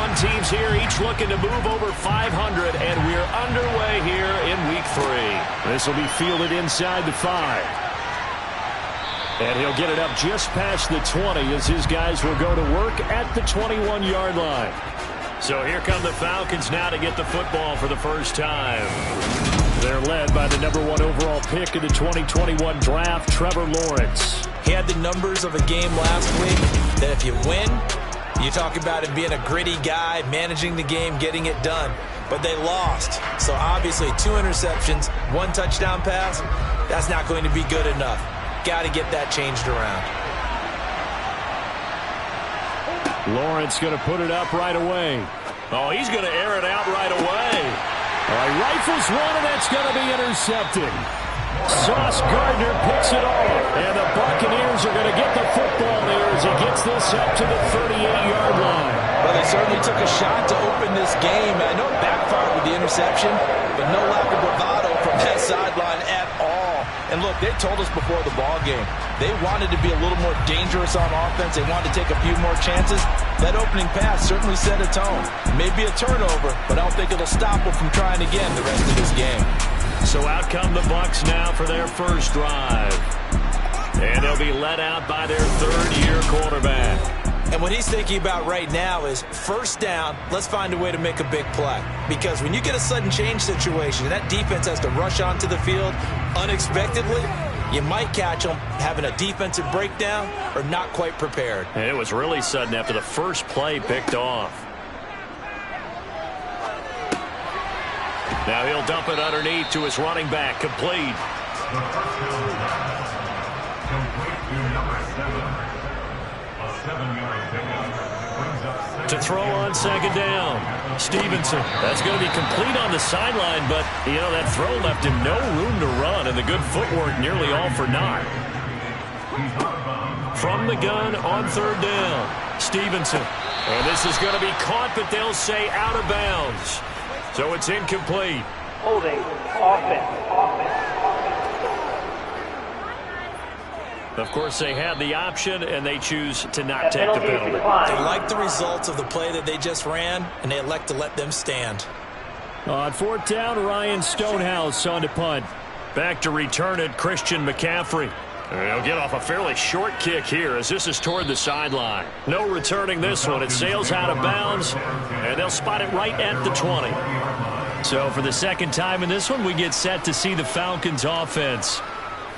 21 teams here, each looking to move over 500, and we're underway here in Week 3. This will be fielded inside the 5. And he'll get it up just past the 20 as his guys will go to work at the 21-yard line. So here come the Falcons now to get the football for the first time. They're led by the number 1 overall pick in the 2021 draft, Trevor Lawrence. He had the numbers of a game last week that if you win, you talk about him being a gritty guy, managing the game, getting it done. But they lost. So obviously 2 interceptions, 1 touchdown pass, that's not going to be good enough. Got to get that changed around. Lawrence going to put it up right away. Oh, he's going to air it out right away. All right, rifles one, and that's going to be intercepted. Sauce Gardner picks it off, and the Buccaneers are going to get the football there as he gets this up to the 38-yard line. Well, they certainly took a shot to open this game. I know it backfired with the interception, but no lack of bravado from that sideline at all. And look, they told us before the ball game, they wanted to be a little more dangerous on offense. They wanted to take a few more chances. That opening pass certainly set a tone. Maybe a turnover, but I don't think it'll stop them from trying again the rest of this game. So out come the Bucs now for their first drive. And they'll be let out by their third-year quarterback. And what he's thinking about right now is first down, let's find a way to make a big play. Because when you get a sudden change situation, that defense has to rush onto the field unexpectedly, you might catch them having a defensive breakdown or not quite prepared. And it was really sudden after the first play picked off. Now he'll dump it underneath to his running back, complete. To throw on second down, Stevenson. That's going to be complete on the sideline, but, you know, that throw left him no room to run, and the good footwork nearly all for naught. From the gun on third down, Stevenson. And this is going to be caught, but they'll say out of bounds. So it's incomplete. Holding offense. Of course, they had the option, and they choose to not take the penalty. They like the results of the play that they just ran, and they elect to let them stand. On fourth down, Ryan Stonehouse on to punt. Back to return it, Christian McCaffrey. He'll get off a fairly short kick here as this is toward the sideline. No returning this one. It sails out of bounds, and they'll spot it right at the 20. So for the second time in this one, we get set to see the Falcons offense.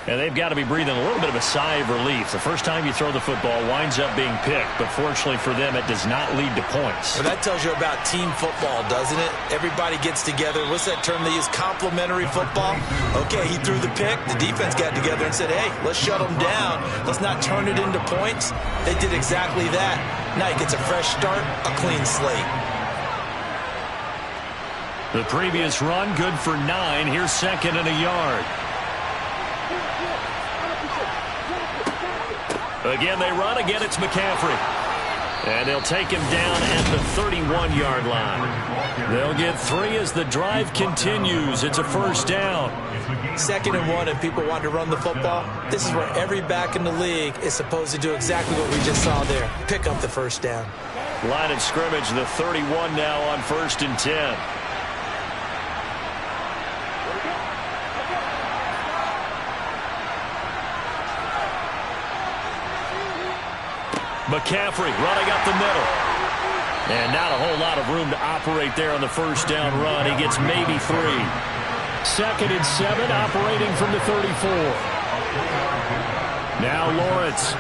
And they've got to be breathing a little bit of a sigh of relief. The first time you throw the football winds up being picked, but fortunately for them, it does not lead to points. Well, that tells you about team football, doesn't it? Everybody gets together. What's that term they use? Complementary football? Okay, he threw the pick. The defense got together and said, hey, let's shut them down. Let's not turn it into points. They did exactly that. Now he gets a fresh start, a clean slate. The previous run, good for 9. Here's second and a yard. Again, they run. Again, it's McCaffrey. And they'll take him down at the 31-yard line. They'll get 3 as the drive continues. It's a first down. 2nd and 1, and people want to run the football. This is where every back in the league is supposed to do exactly what we just saw there. Pick up the first down. Line of scrimmage, the 31 now on 1st and 10. McCaffrey running up the middle. And not a whole lot of room to operate there on the first down run. He gets maybe 3. 2nd and 7, operating from the 34. Now Lawrence.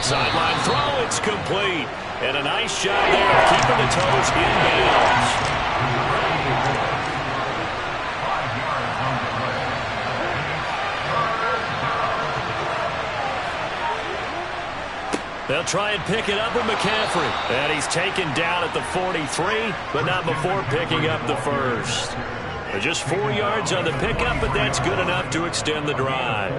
Sideline throw, it's complete. And a nice job there of keeping the toes in bounds. They'll try and pick it up with McCaffrey. And he's taken down at the 43, but not before picking up the first. Just 4 yards on the pickup, but that's good enough to extend the drive.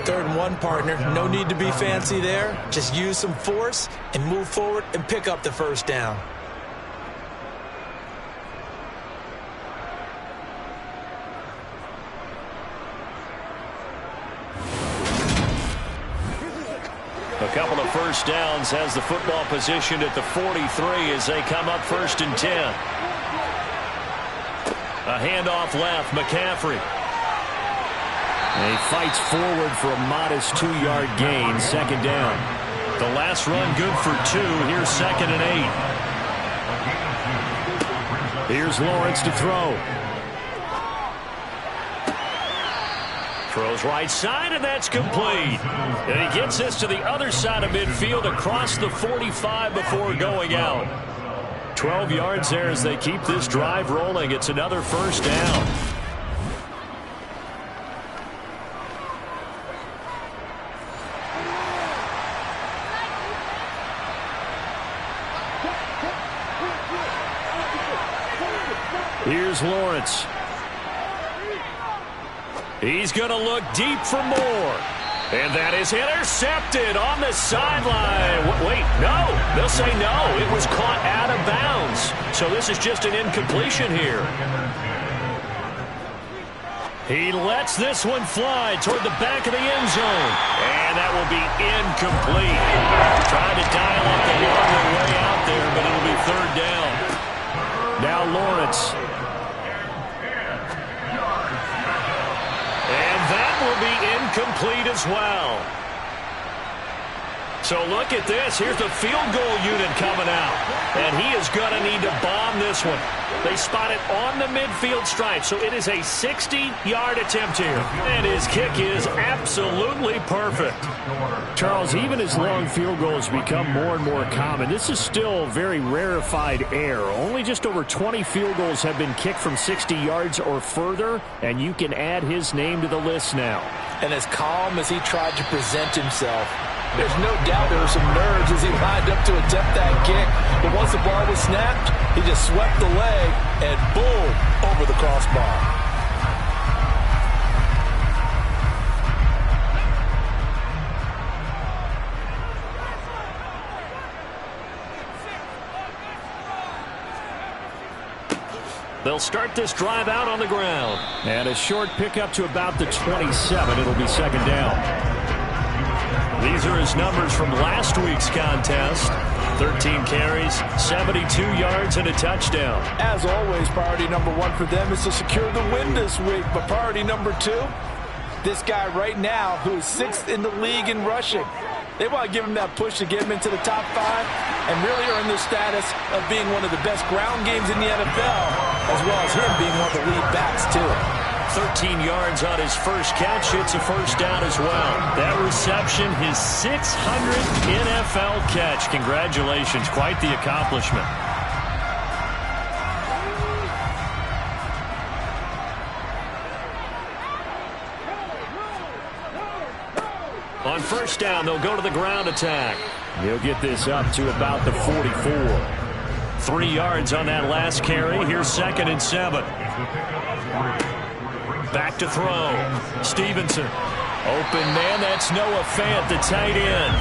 3rd and 1, partner. No need to be fancy there. Just use some force and move forward and pick up the first down. A Couple of first downs, has the football positioned at the 43 as they come up 1st and 10. A handoff left, McCaffrey. And he fights forward for a modest 2-yard gain, 2nd down. The last run good for 2. Here's 2nd and 8. Here's Lawrence to throw. Throws right side, and that's complete. And he gets this to the other side of midfield across the 45 before going out. 12 yards there as they keep this drive rolling. It's another 1st down. Here's Lawrence. He's going to look deep for more. And that is intercepted on the sideline. Wait, no. They'll say no. It was caught out of bounds. So this is just an incompletion here. He lets this one fly toward the back of the end zone. And that will be incomplete. Trying to dial up the longer way out there, but it'll be 3rd down. Now Lawrence. Will be incomplete as well. So look at this. Here's the field goal unit coming out. And he is going to need to bomb this one. They spot it on the midfield stripe. So it is a 60-yard attempt here. And his kick is absolutely perfect. Charles, even as long field goals become more and more common, this is still very rarefied air. Only just over 20 field goals have been kicked from 60 yards or further, and you can add his name to the list now. And as calm as he tried to present himself, there's no doubt there were some nerves as he lined up to attempt that kick. But once the ball was snapped, he just swept the leg and boom, over the crossbar. They'll start this drive out on the ground. And a short pickup to about the 27. It'll be 2nd down. These are his numbers from last week's contest. 13 carries, 72 yards, and a touchdown. As always, priority number 1 for them is to secure the win this week. But priority number 2, this guy right now who is 6th in the league in rushing. They want to give him that push to get him into the top 5 and really earn the status of being one of the best ground games in the NFL, as well as him being one of the lead backs, too. 13 yards on his first catch. It's a 1st down as well. That reception, his 600th NFL catch. Congratulations. Quite the accomplishment. On 1st down, they'll go to the ground attack. He'll get this up to about the 44. 3 yards on that last carry. Here's 2nd and 7. Back to throw. Stevenson. Open man. That's Noah Fant, the tight end.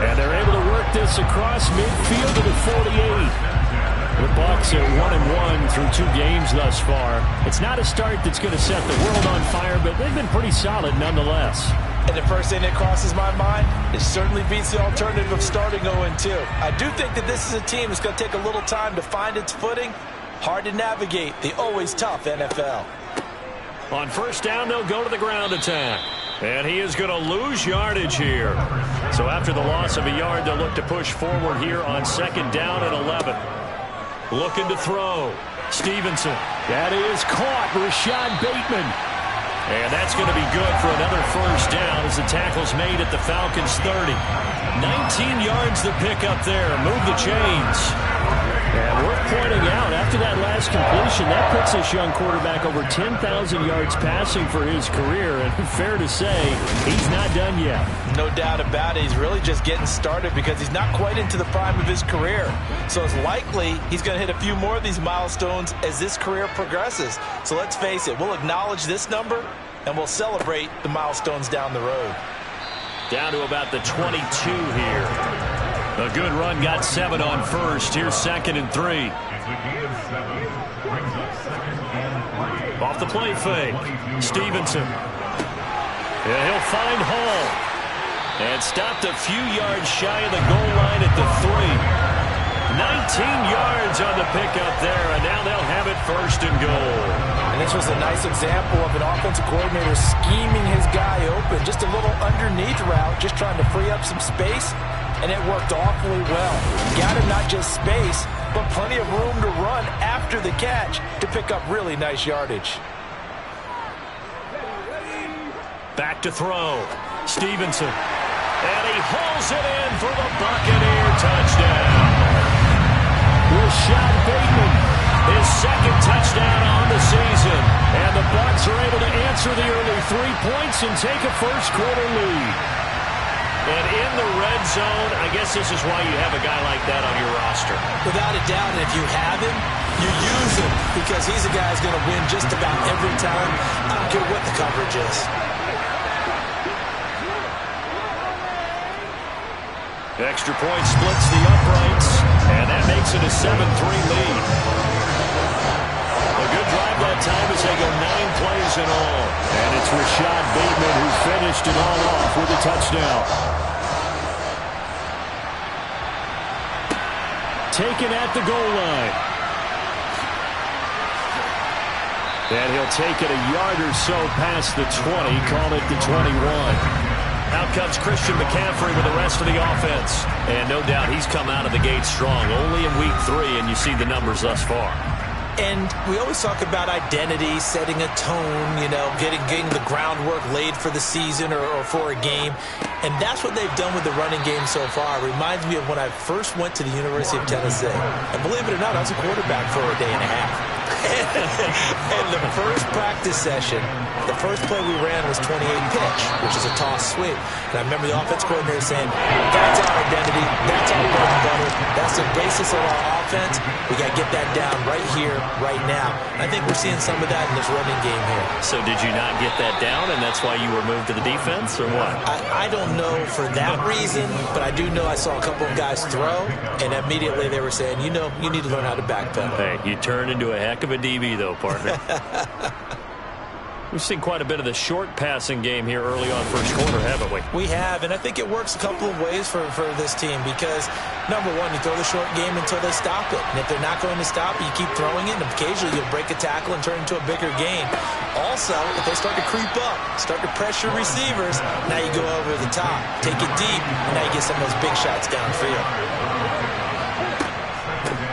And they're able to work this across midfield to the 48. The Bucs are 1-1 through 2 games thus far. It's not a start that's going to set the world on fire, but they've been pretty solid nonetheless. And the first thing that crosses my mind, it certainly beats the alternative of starting 0-2. I do think that this is a team that's going to take a little time to find its footing. Hard to navigate the always tough NFL. On 1st down, they'll go to the ground attack. And he is going to lose yardage here. So after the loss of a yard, they'll look to push forward here on 2nd down and 11. Looking to throw. Stevenson. That is caught. Rashad Bateman. And that's going to be good for another 1st down as the tackle's made at the Falcons' 30. 19 yards the pickup there. Move the chains. And worth pointing out, after that last completion, that puts this young quarterback over 10,000 yards passing for his career. And fair to say, he's not done yet. No doubt about it. He's really just getting started because he's not quite into the prime of his career. So it's likely he's going to hit a few more of these milestones as this career progresses. So let's face it, we'll acknowledge this number and we'll celebrate the milestones down the road. Down to about the 22 here. A good run, got 7 on 1st. Here's 2nd and 3. Off the play fake. Stevenson. Yeah, he'll find Hall. And stopped a few yards shy of the goal line at the 3. 19 yards on the pickup there, and now they'll have it first and goal. And this was a nice example of an offensive coordinator scheming his guy open. Just a little underneath route, just trying to free up some space, and it worked awfully well. Got him not just space, but plenty of room to run after the catch to pick up really nice yardage. Back to throw. Stevenson. And he hauls it in for the Buccaneer touchdown. Rashad Bateman, his second touchdown on the season. And the Bucs are able to answer the early 3 points and take a first-quarter lead. And in the red zone, I guess this is why you have a guy like that on your roster. Without a doubt, and if you have him, you use him because he's a guy who's going to win just about every time. I don't care what the coverage is. Extra point splits the uprights, and that makes it a 7-3 lead. A good drive that time as they go 9 plays in all. And it's Rashad Bateman who finished it all off with a touchdown. Taken at the goal line. And he'll take it a yard or so past the 20, call it the 21. Out comes Christian McCaffrey with the rest of the offense. And no doubt he's come out of the gate strong. Only in week 3, and you see the numbers thus far. And we always talk about identity, setting a tone, you know, getting the groundwork laid for the season or for a game. And that's what they've done with the running game so far. It reminds me of when I first went to the University of Tennessee. And believe it or not, I was a quarterback for a day and a half. And the first practice session, the first play we ran was 28 pitch, which is a toss sweep. And I remember the offense coordinator saying, that's our identity, that's our bread and butter, that's the basis of our offense. We got to get that down right here, right now. And I think we're seeing some of that in this running game here. So did you not get that down, and that's why you were moved to the defense, or what? I don't know for that reason, but I do know I saw a couple of guys throw, and immediately they were saying, you know, you need to learn how to backpedal. Hey, you turn into a heck of a DB, though, partner. We've seen quite a bit of the short passing game here early on first quarter, haven't we? We have, and I think it works a couple of ways for this team because, number one, you throw the short game until they stop it. And if they're not going to stop it, you keep throwing it, and occasionally you'll break a tackle and turn it into a bigger gain. Also, if they start to creep up, start to pressure receivers, now you go over the top, take it deep, and now you get some of those big shots downfield.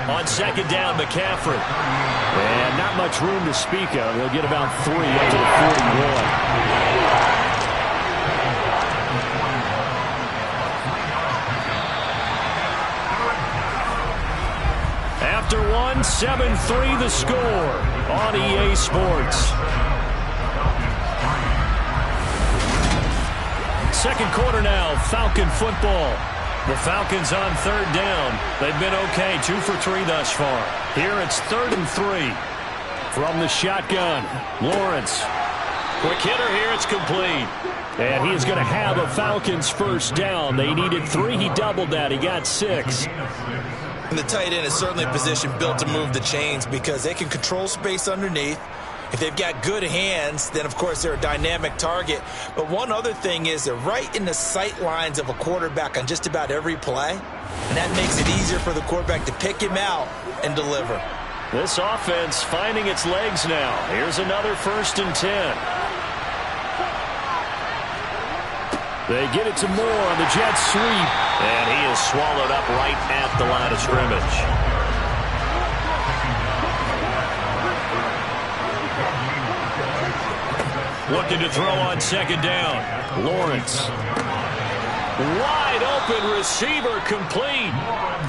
On second down, McCaffrey. And not much room to speak of. They'll get about 3 up to the 41. After 1, 7-3 the score on EA Sports. Second quarter now, Falcon football. The Falcons on third down. They've been okay, 2 for 3 thus far. Here it's 3rd and 3. From the shotgun, Lawrence. Quick hitter here, it's complete. And he is going to have a Falcons first down. They needed 3, he doubled that, he got 6. And the tight end is certainly a position built to move the chains because they can control space underneath. If they've got good hands, then, of course, they're a dynamic target. But one other thing is they're right in the sight lines of a quarterback on just about every play. And that makes it easier for the quarterback to pick him out and deliver. This offense finding its legs now. Here's another 1st and 10. They get it to Moore on the jet sweep. And he is swallowed up right at the line of scrimmage. Looking to throw on second down. Lawrence. Wide open receiver complete.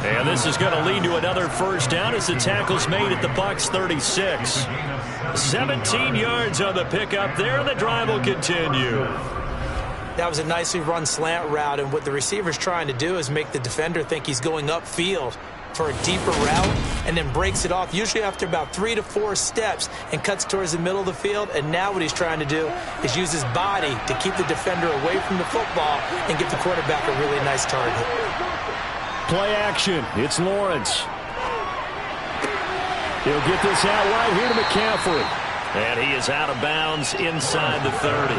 And this is going to lead to another first down as the tackle's made at the Bucs 36. 17 yards on the pickup there, and the drive will continue. That was a nicely run slant route, and what the receiver's trying to do is make the defender think he's going upfield for a deeper route and then breaks it off, usually after about 3 to 4 steps, and cuts towards the middle of the field. And now what he's trying to do is use his body to keep the defender away from the football and get the quarterback a really nice target. Play action. It's Lawrence. He'll get this out right here to McCaffrey. And he is out of bounds inside the 30.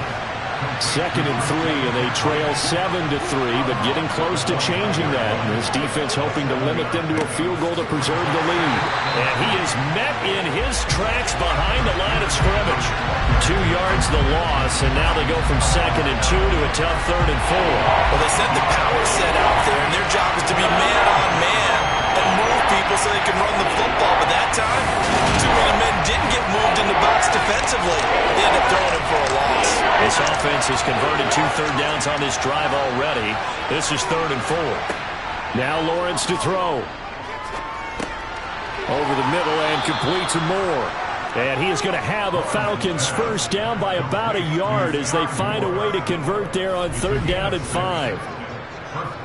2nd and 3, and they trail 7-3, but getting close to changing that. And this defense hoping to limit them to a field goal to preserve the lead. And he is met in his tracks behind the line of scrimmage. 2 yards the loss, and now they go from 2nd and 2 to a tough 3rd and 4. Well, they sent the power set out there, and their job is to be man-on-man and move people so they can run the football. But that time, too many men didn't get moved in the box defensively. They ended up throwing him for a loss. This offense has converted 2 third downs on this drive already. This is 3rd and 4. Now Lawrence to throw. Over the middle and complete to Moore. And he is going to have a Falcons first down by about a yard as they find a way to convert there on 3rd down and 5.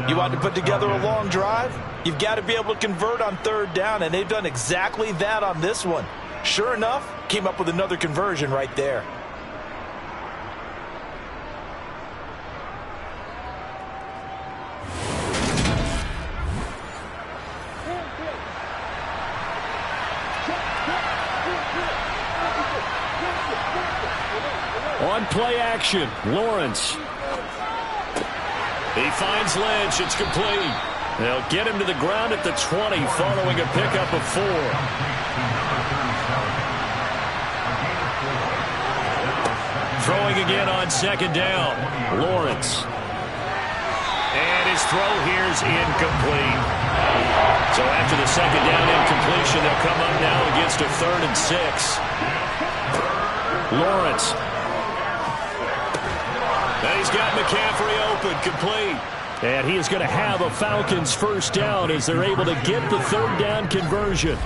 You want to put together a long drive? You've got to be able to convert on 3rd down, and they've done exactly that on this one. Sure enough, came up with another conversion right there. On play action, Lawrence. He finds Lynch. It's complete. They'll get him to the ground at the 20 following a pickup of 4. Throwing again on 2nd down. Lawrence. And his throw here's incomplete. So after the 2nd down incompletion, they'll come up now against a 3rd and 6. Lawrence. And he's got McCaffrey open, complete. And he is going to have a Falcons first down as they're able to get the 3rd down conversion.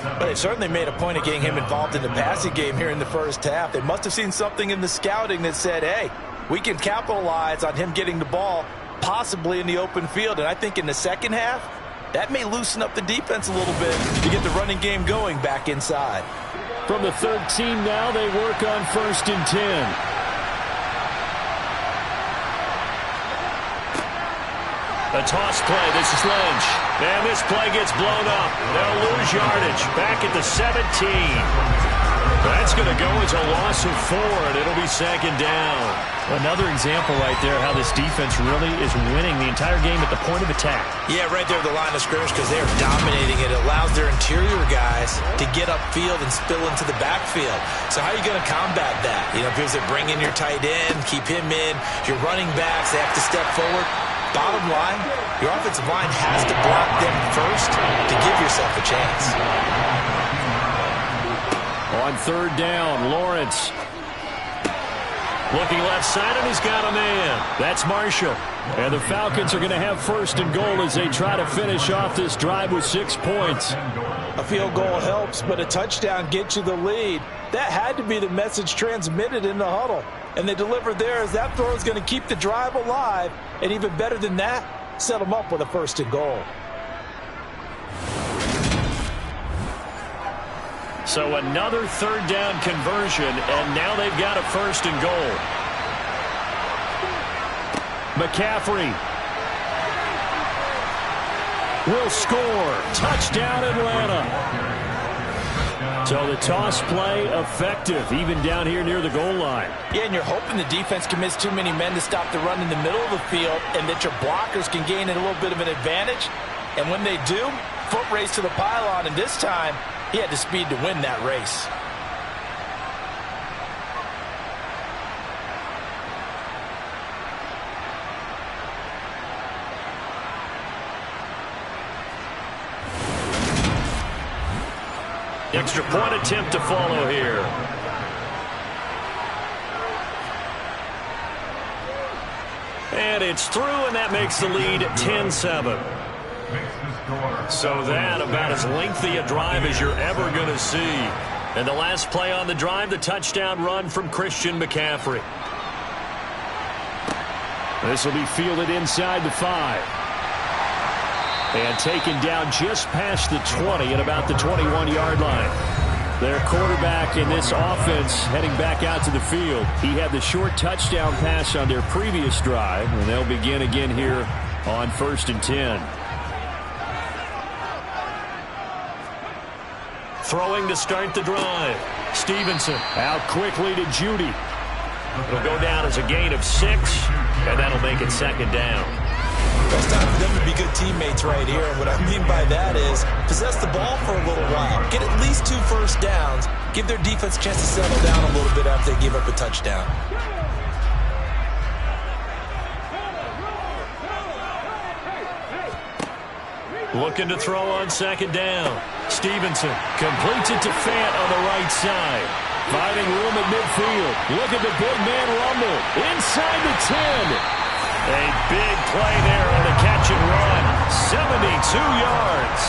But they certainly made a point of getting him involved in the passing game here in the first half. They must have seen something in the scouting that said, hey, we can capitalize on him getting the ball possibly in the open field. And I think in the second half, that may loosen up the defense a little bit to get the running game going back inside. From the 13 now, they work on 1st and 10. A toss play. This is Lynch. And this play gets blown up. They'll lose yardage. Back at the 17. That's going to go as a loss of 4, and it'll be 2nd down. Another example right there how this defense really is winning the entire game at the point of attack. Yeah, right there at the line of scrimmage because they're dominating it. It allows their interior guys to get upfield and spill into the backfield. So how are you going to combat that? You know, because they bring in your tight end, keep him in. Your running backs, they have to step forward. Bottom line, your offensive line has to block them first to give yourself a chance. On 3rd down, Lawrence. Looking left side, and he's got a man. That's Marshall. And the Falcons are going to have 1st and goal as they try to finish off this drive with 6 points. A field goal helps, but a touchdown gets you the lead. That had to be the message transmitted in the huddle. And they delivered theirs. That throw is going to keep the drive alive. And even better than that, set them up with a 1st and goal. So another 3rd down conversion, and now they've got a 1st and goal. McCaffrey will score. Touchdown, Atlanta. So the toss play effective, even down here near the goal line. Yeah, and you're hoping the defense commits too many men to stop the run in the middle of the field and that your blockers can gain a little bit of an advantage. And when they do, foot race to the pylon, and this time, he had the speed to win that race. Extra point attempt to follow here. And it's through, and that makes the lead 10-7. So that about as lengthy a drive as you're ever going to see. And the last play on the drive, the touchdown run from Christian McCaffrey. This will be fielded inside the 5. And taken down just past the 20 at about the 21-yard line. Their quarterback in this offense heading back out to the field. He had the short touchdown pass on their previous drive, and they'll begin again here on 1st and 10. Throwing to start the drive. Stevenson out quickly to Judy. It'll go down as a gain of 6, and that'll make it second down. It's time for them to be good teammates right here. And what I mean by that is possess the ball for a little while. Get at least 2 first downs. Give their defense a chance to settle down a little bit after they give up a touchdown. Looking to throw on second down. Stevenson completes it to Fant on the right side. Finding room at midfield. Look at the big man rumble. Inside the 10. A big play there on the catch and run. 72 yards.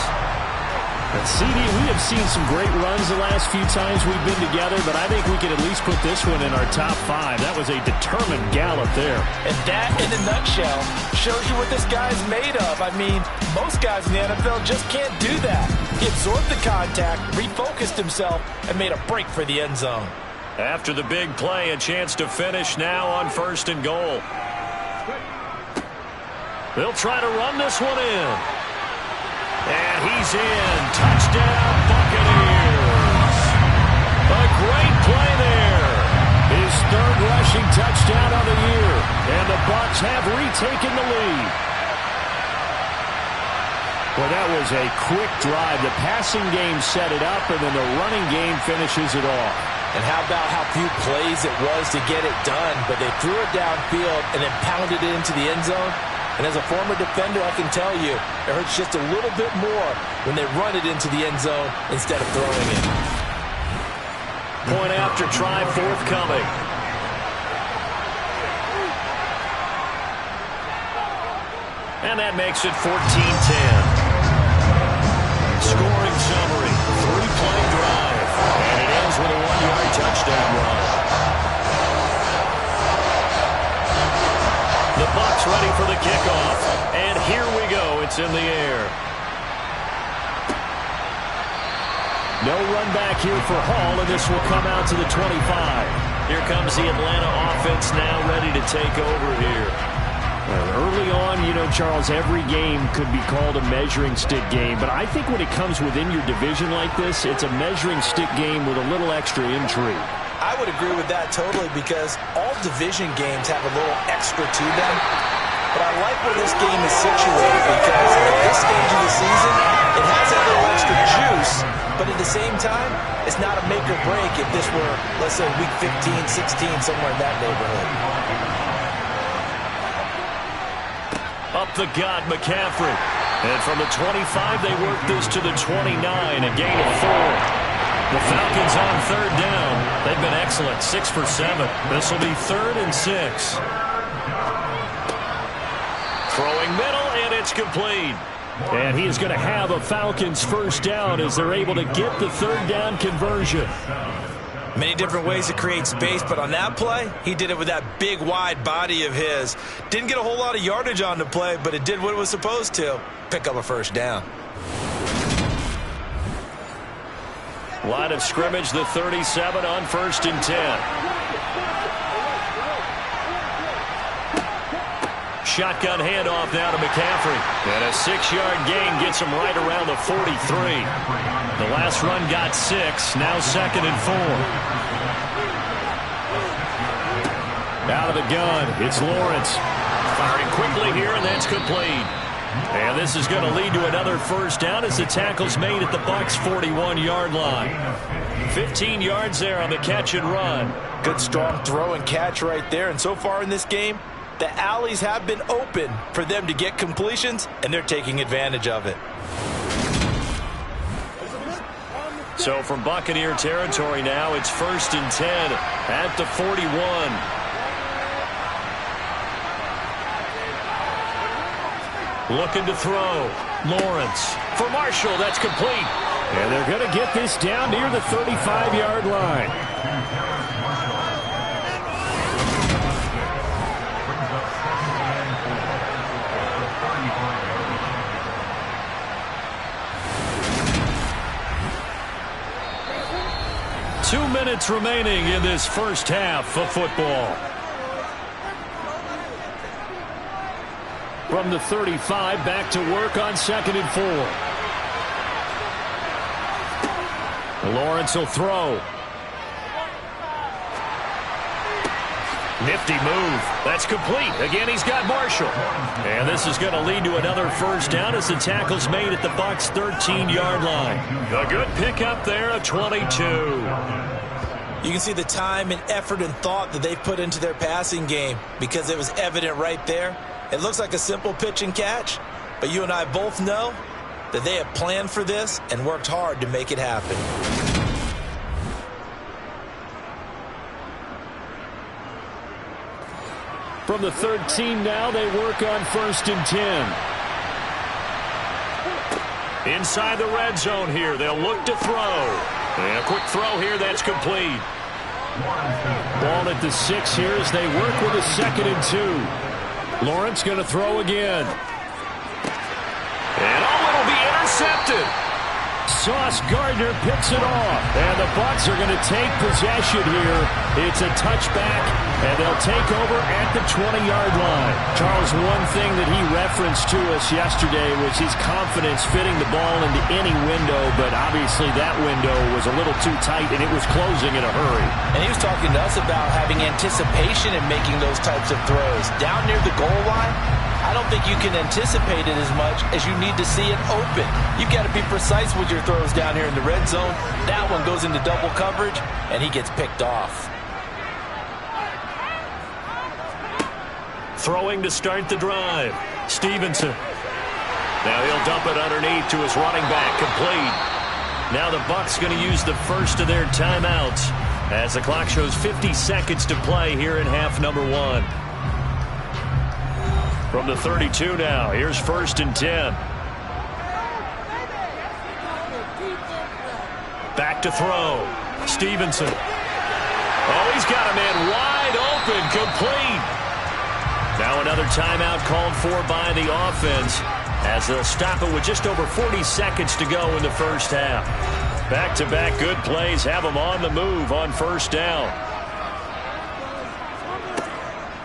And CD, we have seen some great runs the last few times we've been together, but I think we can at least put this one in our top 5. That was a determined gallop there. And that, in a nutshell, shows you what this guy's made of. I mean, most guys in the NFL just can't do that. He absorbed the contact, refocused himself, and made a break for the end zone. After the big play, a chance to finish now on 1st and goal. They'll try to run this one in. And he's in. Touchdown, Buccaneers. A great play there. His 3rd rushing touchdown of the year. And the Bucs have retaken the lead. Well, that was a quick drive. The passing game set it up, and then the running game finishes it off. And how about how few plays it was to get it done, but they threw it downfield and then pounded it into the end zone. And as a former defender, I can tell you, it hurts just a little bit more when they run it into the end zone instead of throwing it. Point after try forthcoming. And that makes it 14-10. Scoring summary, 3-play drive. And it ends with a 1-yard touchdown run. The Bucs ready for the kickoff. And here we go. It's in the air. No run back here for Hall, and this will come out to the 25. Here comes the Atlanta offense now ready to take over here. Early on, you know, Charles, every game could be called a measuring stick game. But I think when it comes within your division like this, it's a measuring stick game with a little extra intrigue. I would agree with that totally because all division games have a little extra to them. But I like where this game is situated because at this stage of the season, it has that little extra juice. But at the same time, it's not a make or break if this were, let's say, week 15, 16, somewhere in that neighborhood. Up the gut, McCaffrey. And from the 25, they work this to the 29, a gain of 4. The Falcons on 3rd down. They've been excellent, 6 for 7. This will be 3rd and 6. Throwing middle, and it's complete. And he is going to have a Falcons 1st down as they're able to get the 3rd down conversion. Many different ways to create space, but on that play, he did it with that big, wide body of his. Didn't get a whole lot of yardage on the play, but it did what it was supposed to. Pick up a 1st down. Line of scrimmage, the 37 on 1st and 10. Shotgun handoff now to McCaffrey. And a 6-yard gain gets him right around the 43. The last run got 6, now 2nd and 4. Out of the gun, it's Lawrence. Firing quickly here, and that's complete. And this is going to lead to another 1st down as the tackle's made at the Bucs' 41-yard line. 15 yards there on the catch and run. Good strong throw and catch right there. And so far in this game, the alleys have been open for them to get completions, and they're taking advantage of it. So from Buccaneer territory now, it's 1st and 10 at the 41. Looking to throw. Lawrence for Marshall. That's complete. And they're going to get this down near the 35-yard line. Two minutes remaining in this first half of football. From the 35, back to work on 2nd and 4. Lawrence will throw. Nifty move. That's complete. Again, he's got Marshall. And this is going to lead to another first down as the tackle's made at the Bucs' 13-yard line. A good pickup there of 22. You can see the time and effort and thought that they put into their passing game because it was evident right there. It looks like a simple pitch and catch, but you and I both know that they have planned for this and worked hard to make it happen. From the 13 now, they work on 1st and 10. Inside the red zone here, they'll look to throw. And a quick throw here, that's complete. Ball at the 6 here as they work with a 2nd and 2. Lawrence going to throw again. And it'll be intercepted. Sauce Gardner picks it off. And the Bucs are going to take possession here. It's a touchback, and they'll take over at the 20-yard line. Charles, one thing that he referenced to us yesterday was his confidence fitting the ball into any window, but obviously that window was a little too tight, and it was closing in a hurry. And he was talking to us about having anticipation in making those types of throws. Down near the goal line, I don't think you can anticipate it as much as you need to see it open. You've got to be precise with your throws down here in the red zone. That one goes into double coverage, and he gets picked off. Throwing to start the drive. Stevenson. Now he'll dump it underneath to his running back. Complete. Now the Bucs going to use the first of their timeouts as the clock shows 50 seconds to play here in half number 1. From the 32 now, here's 1st and 10. Back to throw. Stevenson. Oh, he's got a man wide open. Complete. Now another timeout called for by the offense as they'll stop it with just over 40 seconds to go in the first half. Back-to-back good plays have them on the move on 1st down.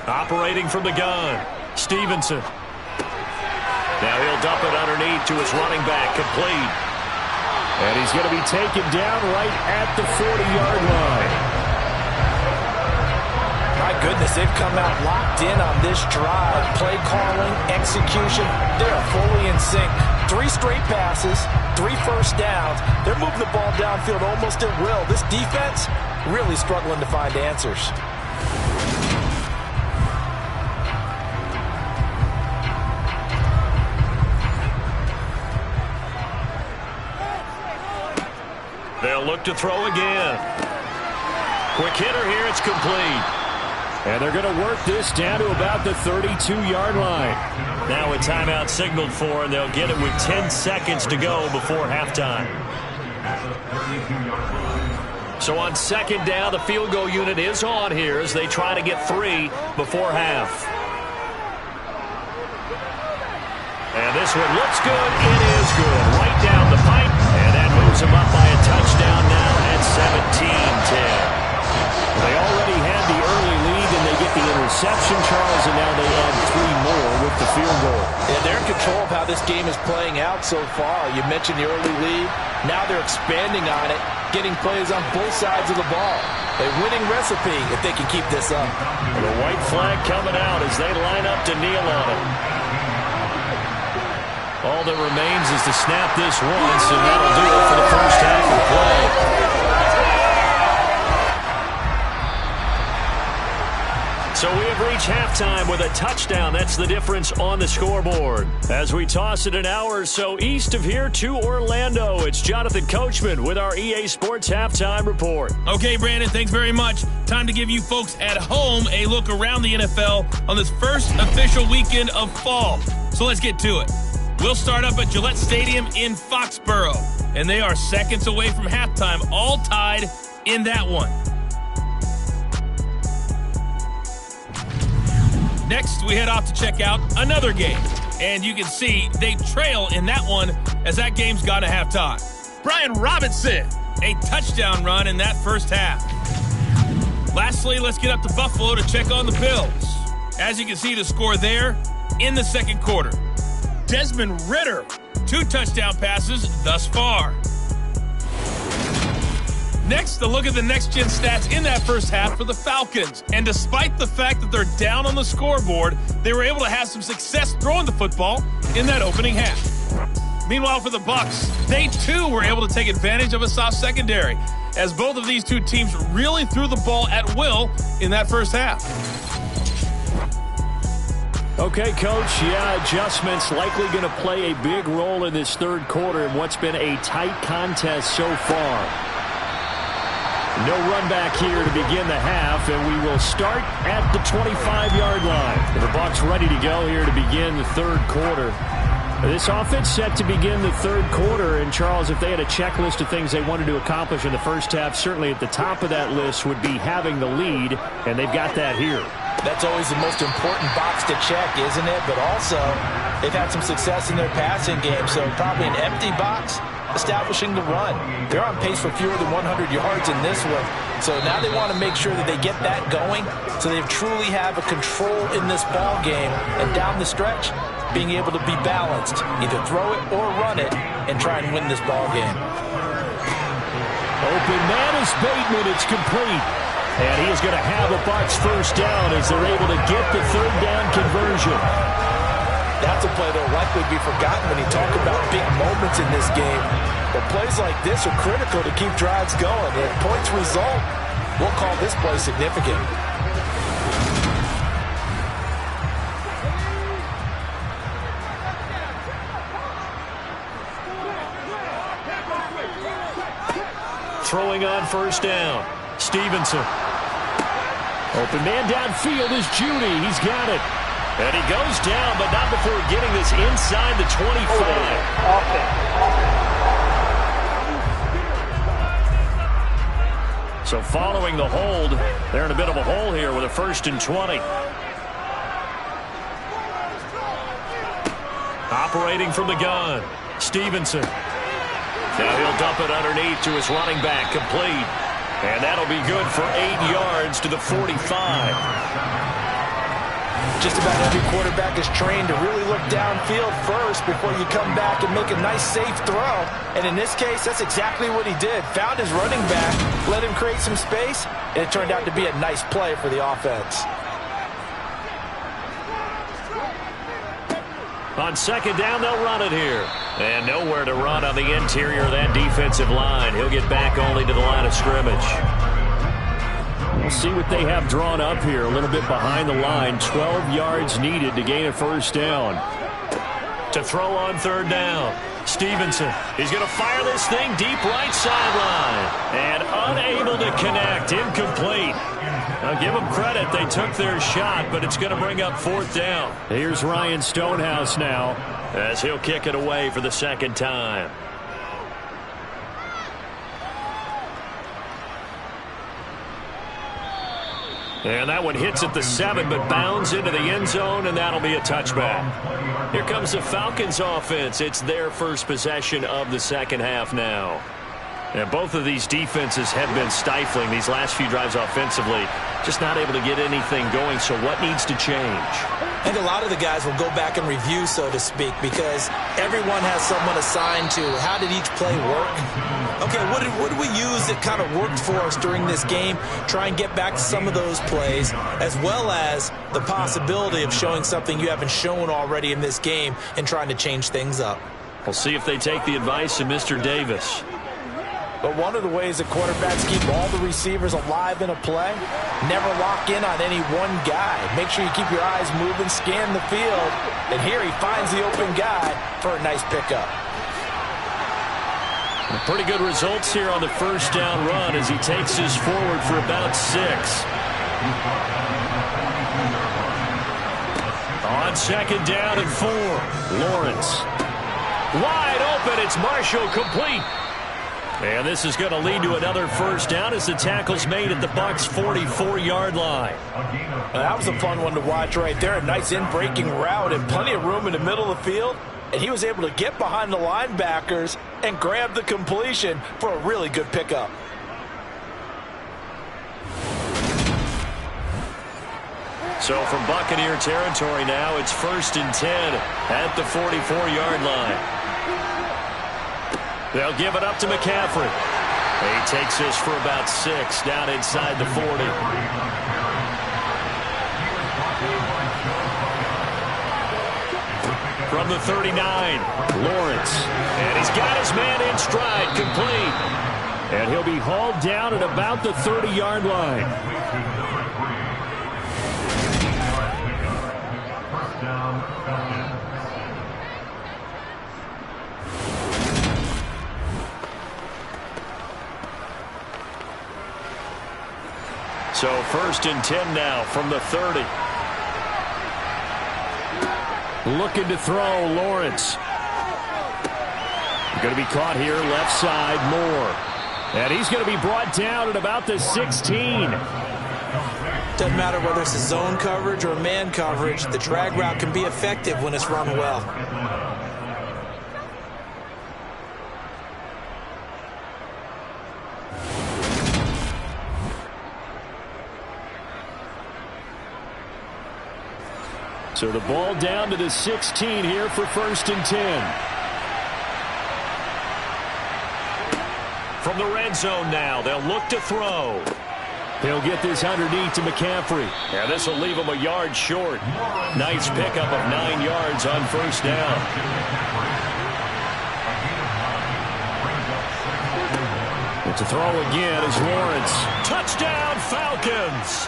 Operating from the gun. Stevenson. Now he'll dump it underneath to his running back. Complete. And he's going to be taken down right at the 40-yard line. My goodness, they've come out locked in on this drive. Play calling, execution, they are fully in sync. 3 straight passes, 3 first downs. They're moving the ball downfield almost at will. This defense really struggling to find answers. They'll look to throw again. Quick hitter here, it's complete. And they're going to work this down to about the 32-yard line. Now a timeout signaled for, and they'll get it with 10 seconds to go before halftime. So on 2nd down, the field goal unit is on here as they try to get 3 before half. And this one looks good. It is good. Right down the pipe. And that moves them up by a touchdown now at 17-10. They already had the early lead, and they get the interception, Charles, and now they add 3 more with the field goal. Yeah, they're in control of how this game is playing out so far. You mentioned the early lead. Now they're expanding on it, getting plays on both sides of the ball. A winning recipe if they can keep this up. And the white flag coming out as they line up to kneel on it. All that remains is to snap this once, and that'll do it for the first half of play. So we have reached halftime with a touchdown. That's the difference on the scoreboard. As we toss it an hour or so east of here to Orlando, it's Jonathan Coachman with our EA Sports Halftime Report. Okay, Brandon, thanks very much. Time to give you folks at home a look around the NFL on this first official weekend of fall. So let's get to it. We'll start up at Gillette Stadium in Foxborough, and they are seconds away from halftime, all tied in that one. Next, we head off to check out another game, and you can see they trail in that one as that game's gone to halftime. Brian Robinson, a touchdown run in that first half. Lastly, let's get up to Buffalo to check on the Bills. As you can see, the score there in the second quarter. Desmond Ridder, 2 touchdown passes thus far. Next, a look at the next-gen stats in that first half for the Falcons. And despite the fact that they're down on the scoreboard, they were able to have some success throwing the football in that opening half. Meanwhile, for the Bucs, they too were able to take advantage of a soft secondary, as both of these two teams really threw the ball at will in that first half. Okay, Coach, adjustments likely going to play a big role in this third quarter in what's been a tight contest so far. No run back here to begin the half, and we will start at the 25-yard line. The Bucs ready to go here to begin the third quarter. This offense set to begin the third quarter, and Charles, if they had a checklist of things they wanted to accomplish in the first half, certainly at the top of that list would be having the lead, and they've got that here. That's always the most important box to check, isn't it? But also, they've had some success in their passing game, so probably an empty box establishing the run. They're on pace for fewer than 100 yards in this one, so now they want to make sure that they get that going so they truly have a control in this ball game, and down the stretch, being able to be balanced, either throw it or run it, and try and win this ball game. Open man is Bateman. It's complete. And he is going to have a Bucs first down as they're able to get the third down conversion. That's a play that will likely be forgotten when you talk about big moments in this game. But plays like this are critical to keep drives going. And if points result, we'll call this play significant. Throwing on first down. Stevenson. Open man downfield is Judy. He's got it. And he goes down, but not before getting this inside the 25. So following the hold, they're in a bit of a hole here with a 1st and 20. Operating from the gun. Stevenson. Now he'll dump it underneath to his running back, complete. And that'll be good for 8 yards to the 45. Just about every quarterback is trained to really look downfield first before you come back and make a nice, safe throw. And in this case, that's exactly what he did. Found his running back, let him create some space, and it turned out to be a nice play for the offense. On second down, they'll run it here. And nowhere to run on the interior of that defensive line. He'll get back only to the line of scrimmage. We'll see what they have drawn up here. A little bit behind the line. 12 yards needed to gain a first down. To throw on third down. Stevenson. He's going to fire this thing deep right sideline. And unable to connect. Incomplete. Now give them credit. They took their shot, but it's going to bring up 4th down. Here's Ryan Stonehouse now as he'll kick it away for the second time. And that one hits at the 7, but bounds into the end zone, and that'll be a touchback. Here comes the Falcons offense. It's their first possession of the second half now. And both of these defenses have been stifling these last few drives offensively. Just not able to get anything going, so what needs to change? I think a lot of the guys will go back and review, so to speak, because everyone has someone assigned to how did each play work. Okay, what did we use that kind of worked for us during this game? Try and get back to some of those plays, as well as the possibility of showing something you haven't shown already in this game and trying to change things up. We'll see if they take the advice of Mr. Davis. But one of the ways that quarterbacks keep all the receivers alive in a play, never lock in on any one guy. Make sure you keep your eyes moving, scan the field, and here he finds the open guy for a nice pickup. Pretty good results here on the first down run as he takes us forward for about 6. On second down and 4, Lawrence. Wide open, it's Marshall, complete. And this is going to lead to another first down as the tackle's made at the Bucs' 44-yard line. That was a fun one to watch right there. A nice in-breaking route and plenty of room in the middle of the field. And he was able to get behind the linebackers and grab the completion for a really good pickup. So from Buccaneer territory now, it's 1st and 10 at the 44-yard line. They'll give it up to McCaffrey. He takes this for about 6 down inside the 40. From the 39, Lawrence. And he's got his man in stride, complete. And he'll be hauled down at about the 30-yard line. So 1st and 10 now from the 30. Looking to throw, Lawrence. Going to be caught here, left side, Moore. And he's going to be brought down at about the 16. Doesn't matter whether it's a zone coverage or man coverage, the drag route can be effective when it's run well. So the ball down to the 16 here for 1st and 10. From the red zone now, they'll look to throw. He'll get this underneath to McCaffrey. Yeah, this will leave him a yard short. Nice pickup of 9 yards on 1st down. And to throw again is Lawrence. Touchdown, Falcons!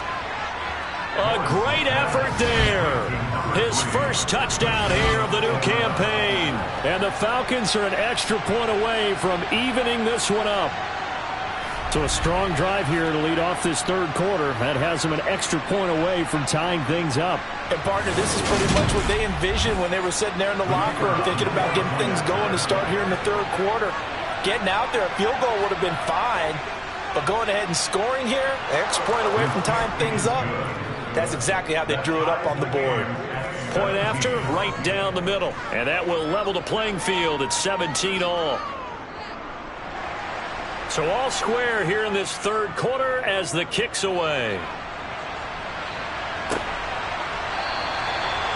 A great effort there. His first touchdown here of the new campaign. And the Falcons are an extra point away from evening this one up. So a strong drive here to lead off this 3rd quarter. That has them an extra point away from tying things up. And, partner, this is pretty much what they envisioned when they were sitting there in the locker room thinking about getting things going to start here in the 3rd quarter. Getting out there, a field goal would have been fine. But going ahead and scoring here, an extra point away from tying things up, that's exactly how they drew it up on the board. Point after, right down the middle. And that will level the playing field at 17 all. So all square here in this 3rd quarter as the kick's away.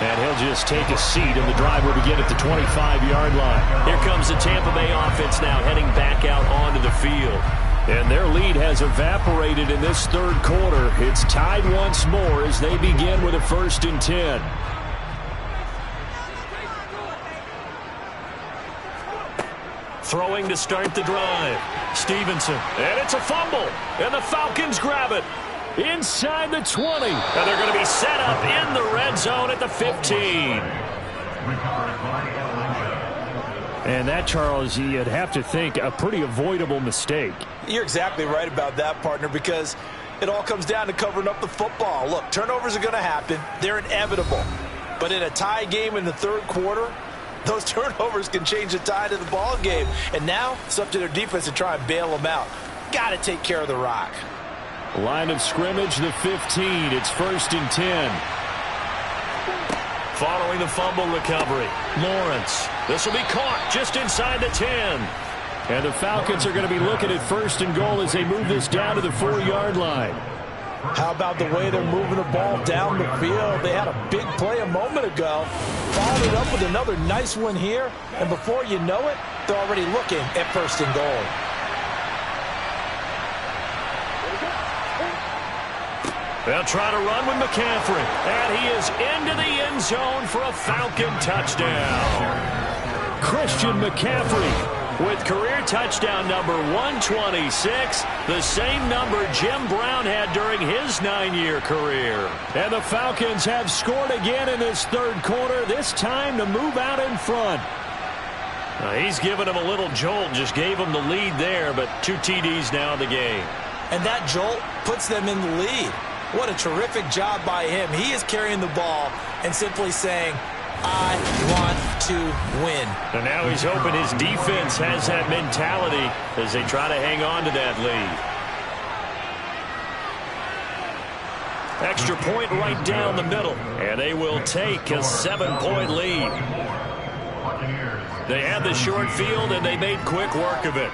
And he'll just take a seat, and the drive will begin at the 25-yard line. Here comes the Tampa Bay offense now heading back out onto the field. And their lead has evaporated in this 3rd quarter. It's tied once more as they begin with a 1st and 10. Throwing to start the drive. Stevenson. And it's a fumble. And the Falcons grab it. Inside the 20. And they're going to be set up in the red zone at the 15. And that, Charles, you'd have to think a pretty avoidable mistake. You're exactly right about that, partner, because it all comes down to covering up the football. Look, turnovers are going to happen. They're inevitable. But in a tie game in the 3rd quarter, those turnovers can change the tide of the ball game. And now it's up to their defense to try and bail them out. Got to take care of the rock. Line of scrimmage, the 15. It's 1st and 10. Following the fumble recovery, Lawrence. This will be caught just inside the 10. And the Falcons are going to be looking at 1st and goal as they move this down to the 4-yard line. How about the way they're moving the ball down the field? They had a big play a moment ago. Followed it up with another nice one here. And before you know it, they're already looking at 1st and goal. They'll try to run with McCaffrey. And he is into the end zone for a Falcon touchdown. Christian McCaffrey with career touchdown number 126, the same number Jim Brown had during his 9-year career. And the Falcons have scored again in this 3rd quarter, this time to move out in front. He's given him a little jolt, just gave him the lead there, but 2 TDs now in the game. And that jolt puts them in the lead. What a terrific job by him. He is carrying the ball and simply saying, I want to win. And now he's hoping his defense has that mentality as they try to hang on to that lead. Extra point right down the middle, and they will take a 7-point lead. They had the short field, and they made quick work of it.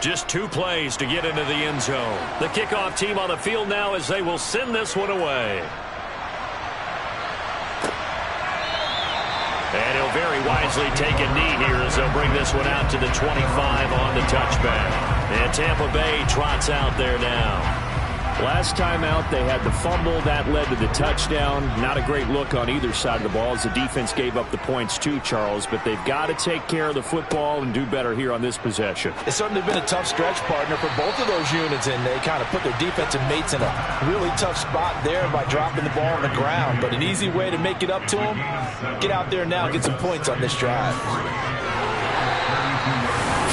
Just 2 plays to get into the end zone. The kickoff team on the field now as they will send this one away. And he'll very wisely take a knee here as they'll bring this one out to the 25 on the touchback. And Tampa Bay trots out there now. Last time out, they had the fumble. That led to the touchdown. Not a great look on either side of the ball as the defense gave up the points too, Charles. But they've got to take care of the football and do better here on this possession. It's certainly been a tough stretch, partner, for both of those units, and they kind of put their defensive mates in a really tough spot there by dropping the ball on the ground. But an easy way to make it up to them, get out there now and get some points on this drive.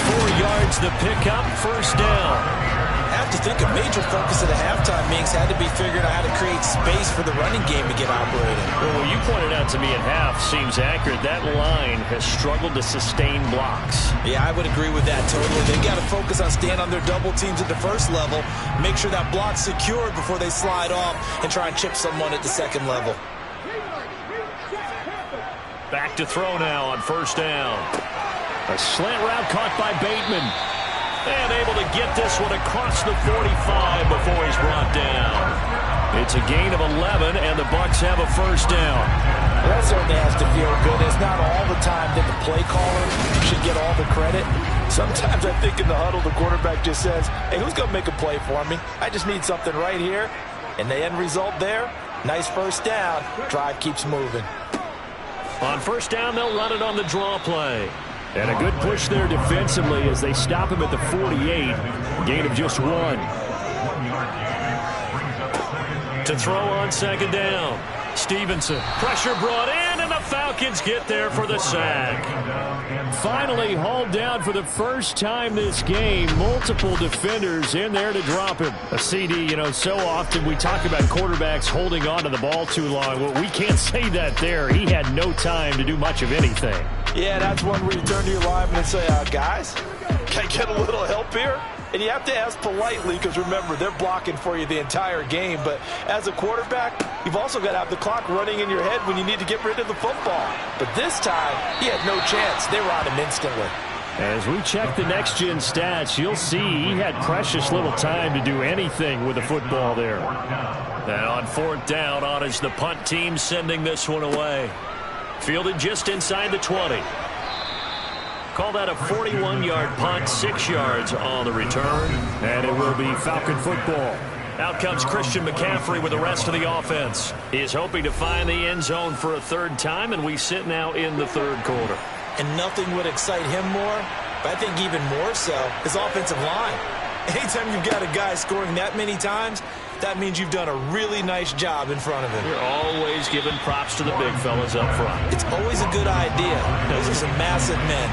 4 yards the pickup, first down. I have to think a major focus of the halftime, Minks, had to be figuring out how to create space for the running game to get operating. Well, what you pointed out to me at half seems accurate. That line has struggled to sustain blocks. Yeah, I would agree with that totally. They've got to focus on staying on their double teams at the first level, make sure that block's secured before they slide off and try and chip someone at the second level. Back to throw now on first down. A slant route caught by Bateman. And able to get this one across the 45 before he's brought down. It's a gain of 11, and the Bucs have a first down. Well, that certainly has to feel good. It's not all the time that the play caller should get all the credit. Sometimes I think in the huddle, the quarterback just says, hey, who's going to make a play for me? I just need something right here. And the end result there, nice first down. Drive keeps moving. On first down, they'll run it on the draw play. And a good push there defensively as they stop him at the 48. Gain of just 1. To throw on second down. Stevenson. Pressure brought in, and the Falcons get there for the sack. Finally hauled down for the first time this game. Multiple defenders in there to drop him. A CD, you know, so often we talk about quarterbacks holding on to the ball too long. Well, we can't say that there. He had no time to do much of anything. Yeah, that's one where you turn to your lineman and say, guys, can I get a little help here? And you have to ask politely because, remember, they're blocking for you the entire game. But as a quarterback, you've also got to have the clock running in your head when you need to get rid of the football. But this time, he had no chance. They were on him instantly. As we check the next-gen stats, you'll see he had precious little time to do anything with the football there. And on fourth down, on is the punt team sending this one away. Fielded just inside the 20. Call that a 41-yard punt, 6 yards on the return. And it will be Falcon football. Out comes Christian McCaffrey with the rest of the offense. He is hoping to find the end zone for a third time, and we sit now in the third quarter. And nothing would excite him more, but I think even more so, his offensive line. Anytime you've got a guy scoring that many times, that means you've done a really nice job in front of him. You're always giving props to the big fellas up front. It's always a good idea. Those are some massive men.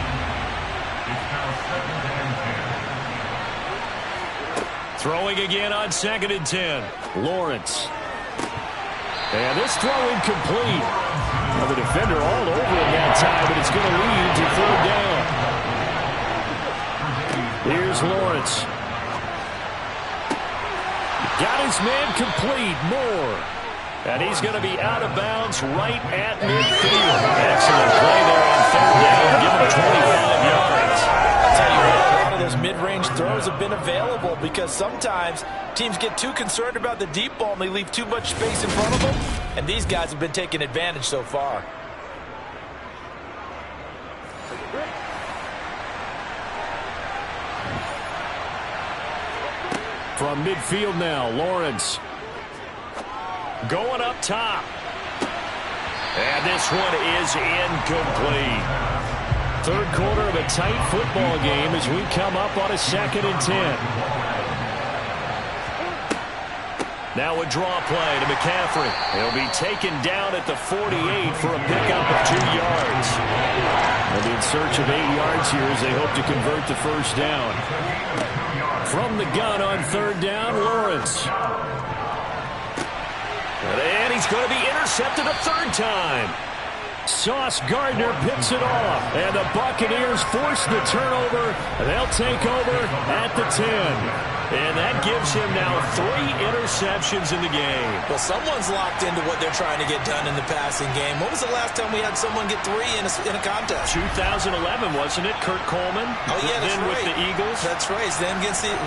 Throwing again on 2nd and 10. Lawrence. And this throw incomplete. Well, the defender all over him that time, but it's going to lead to 3rd down. Here's Lawrence. Got his man complete. Moore. And he's going to be out of bounds right at midfield. Excellent play there on 3rd down. Give him 25 yards. I'll tell you what, a lot of those mid-range throws have been available because sometimes teams get too concerned about the deep ball and they leave too much space in front of them. And these guys have been taking advantage so far. From midfield now, Lawrence. Going up top. And this one is incomplete. Third quarter of a tight football game as we come up on a 2nd and 10. Now a draw play to McCaffrey. He'll be taken down at the 48 for a pickup of 2 yards. They'll be in search of 8 yards here as they hope to convert the first down. From the gun on 3rd down, Lawrence. And he's going to be intercepted a 3rd time. Sauce Gardner picks it off. And the Buccaneers force the turnover. They'll take over at the 10. And that gives him now 3 interceptions in the game. Well, someone's locked into what they're trying to get done in the passing game. When was the last time we had someone get 3 in a contest? 2011, wasn't it? Kurt Coleman? Oh, yeah, that's then right. With the Eagles? That's right. Then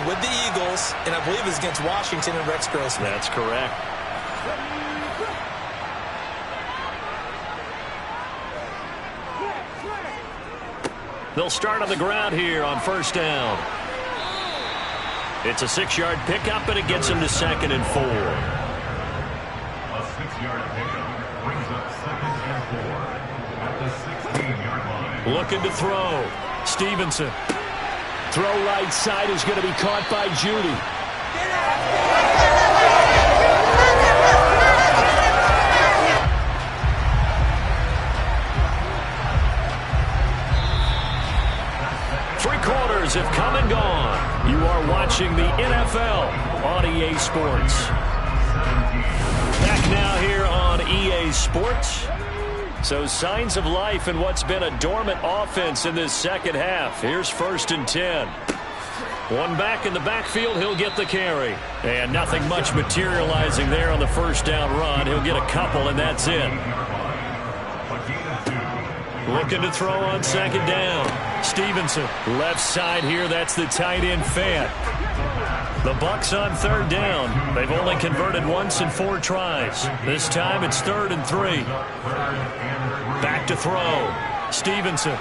with the Eagles, and I believe it's against Washington and Rex Grossman. That's correct. They'll start on the ground here on first down. It's a 6-yard pickup, and it gets him to 2nd and 4. A 6-yard pickup brings up 2nd and 4 at the 16-yard line. Looking to throw. Stevenson. Throw right side is going to be caught by Judy. 3 quarters have come and gone. You are watching the NFL on EA Sports. Back now here on EA Sports. So signs of life in what's been a dormant offense in this second half. Here's 1st and 10. One back in the backfield, he'll get the carry. And nothing much materializing there on the first down run. He'll get a couple, and that's it. Looking to throw on 2nd down. Stevenson, left side here, that's the tight end Fant. The Bucs on 3rd down. They've only converted once in 4 tries. This time it's 3rd and 3. Back to throw. Stevenson.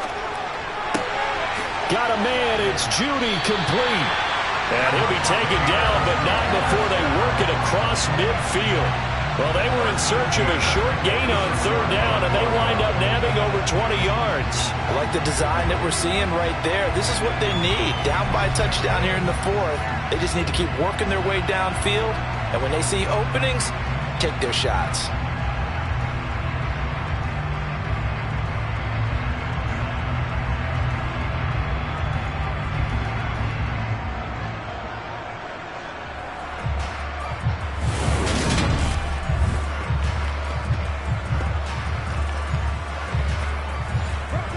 Got a man, it's Judy, complete. And he'll be taken down, but not before they work it across midfield. Well, they were in search of a short gain on 3rd down, and they wind up nabbing over 20 yards. I like the design that we're seeing right there. This is what they need. Down by a touchdown here in the 4th. They just need to keep working their way downfield. And when they see openings, take their shots.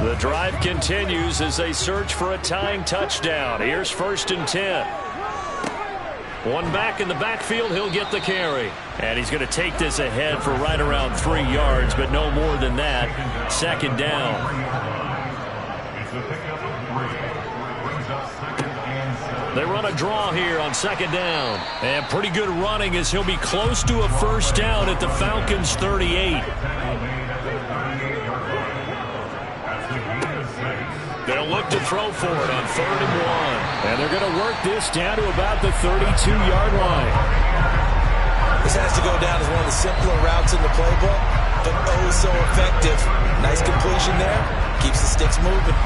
The drive continues as they search for a tying touchdown. Here's 1st and 10. One back in the backfield, he'll get the carry. And he's going to take this ahead for right around 3 yards, but no more than that. 2nd down. They run a draw here on 2nd down. And pretty good running as he'll be close to a first down at the Falcons' 38. They'll look to throw for it on 3rd and 1. And they're going to work this down to about the 32-yard line. This has to go down as one of the simpler routes in the playbook, but oh so effective. Nice completion there. Keeps the sticks moving.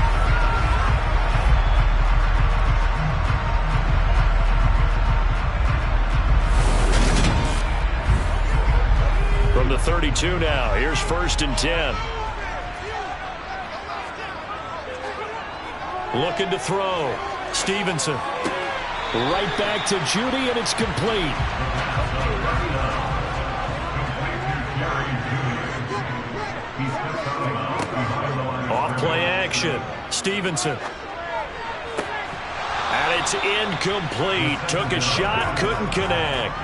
From the 32 now, here's 1st and 10. Looking to throw. Stevenson. Right back to Judy, and it's complete. Off play action. Stevenson. And it's incomplete. Took a shot, couldn't connect.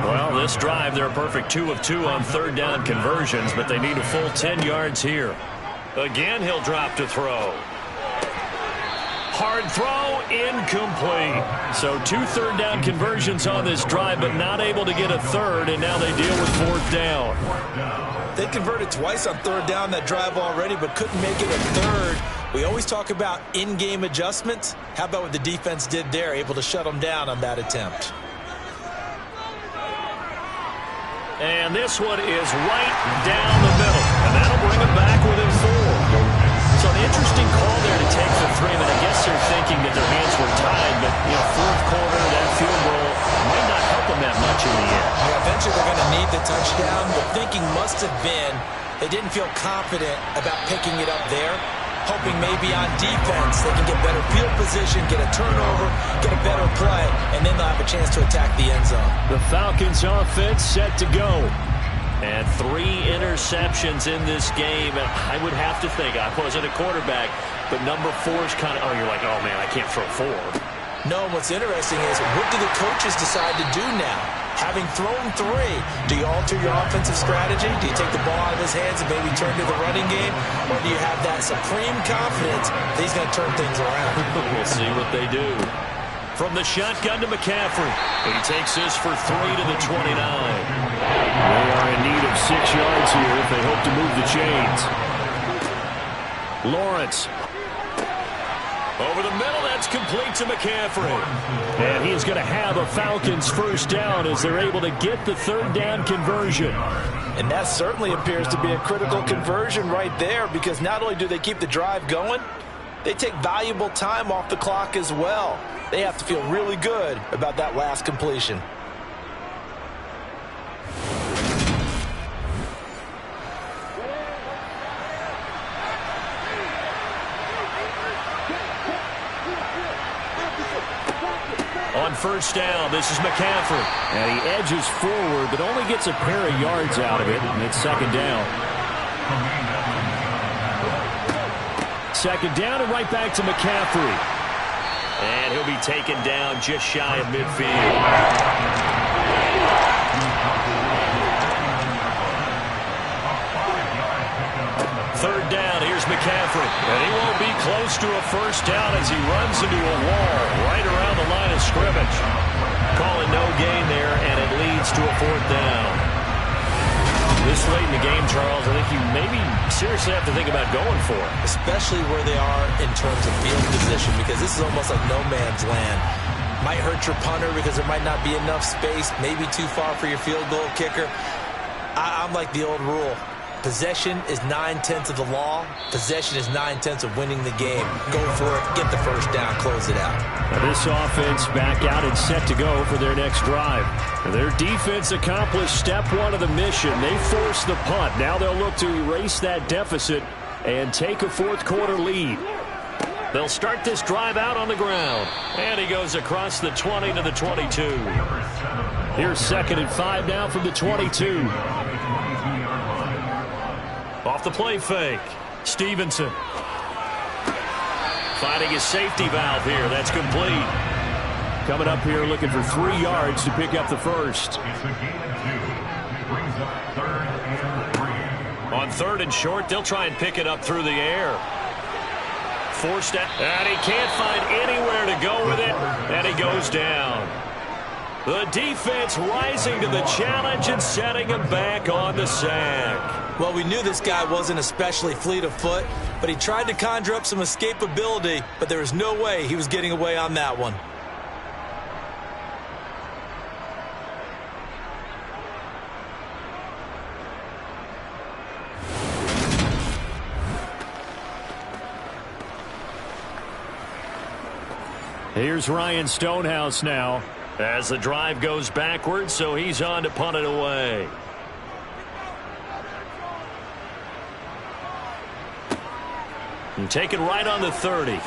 Well, this drive, they're a perfect 2 of 2 on 3rd down conversions, but they need a full 10 yards here. Again, he'll drop to throw. Hard throw, incomplete. So 2 3rd down conversions on this drive, but not able to get a 3rd, and now they deal with 4th down. They converted twice on 3rd down that drive already, but couldn't make it a 3rd. We always talk about in-game adjustments. How about what the defense did there, able to shut them down on that attempt? And this one is right down the middle, and that'll bring them back within 4. So an interesting call there to take the 3, but I guess they're thinking that their hands were tied, but, 4th quarter, that field goal might not help them that much in the end. Yeah, eventually they're going to need the touchdown. The thinking must have been they didn't feel confident about picking it up there, hoping maybe on defense they can get better field position, get a turnover, get a better play, and then they'll have a chance to attack the end zone. The Falcons offense set to go. And 3 interceptions in this game. And I would have to think, I wasn't a quarterback, but number 4 is kind of, you're like, oh, man, I can't throw 4. No, what's interesting is what do the coaches decide to do now? Having thrown 3, do you alter your offensive strategy? Do you take the ball out of his hands and maybe turn to the running game? Or do you have that supreme confidence that he's going to turn things around? We'll see what they do. From the shotgun to McCaffrey. He takes this for 3 to the 29. They are in need of 6 yards here if they hope to move the chains. Lawrence. Over the middle, that's complete to McCaffrey. And he's going to have a Falcons first down as they're able to get the third down conversion. And that certainly appears to be a critical conversion right there, because not only do they keep the drive going, they take valuable time off the clock as well. They have to feel really good about that last completion. On first down, this is McCaffrey. And he edges forward, but only gets a pair of yards out of it, and it's second down. Second down and right back to McCaffrey. And he'll be taken down just shy of midfield. Third down, here's McCaffrey. And he won't be close to a first down as he runs into a wall right around the line of scrimmage. Calling no gain there, and it leads to a fourth down. This late in the game, Charles, I think you maybe seriously have to think about going for it. Especially where they are in terms of field position, because this is almost like no man's land. Might hurt your punter because there might not be enough space, maybe too far for your field goal kicker. I'm like the old rule. Possession is 9/10 of the law. Possession is 9/10 of winning the game. Go for it. Get the first down. Close it out. Now this offense back out and set to go for their next drive. Their defense accomplished step one of the mission. They forced the punt. Now they'll look to erase that deficit and take a fourth quarter lead. They'll start this drive out on the ground. And he goes across the 20 to the 22. Here's 2nd and 5 now from the 22. Off the play fake. Stevenson. Finding his safety valve here. That's complete. Coming up here looking for 3 yards to pick up the first. It's a game and 2. Brings up 3rd and 3. On 3rd and short, they'll try and pick it up through the air. Forced it, and he can't find anywhere to go with it, and he goes down. The defense rising to the challenge and setting him back on the sack. Well, we knew this guy wasn't especially fleet of foot, but he tried to conjure up some escapability, but there was no way he was getting away on that one. Here's Ryan Stonehouse now. As the drive goes backwards, so he's on to punt it away. And taken right on the 30.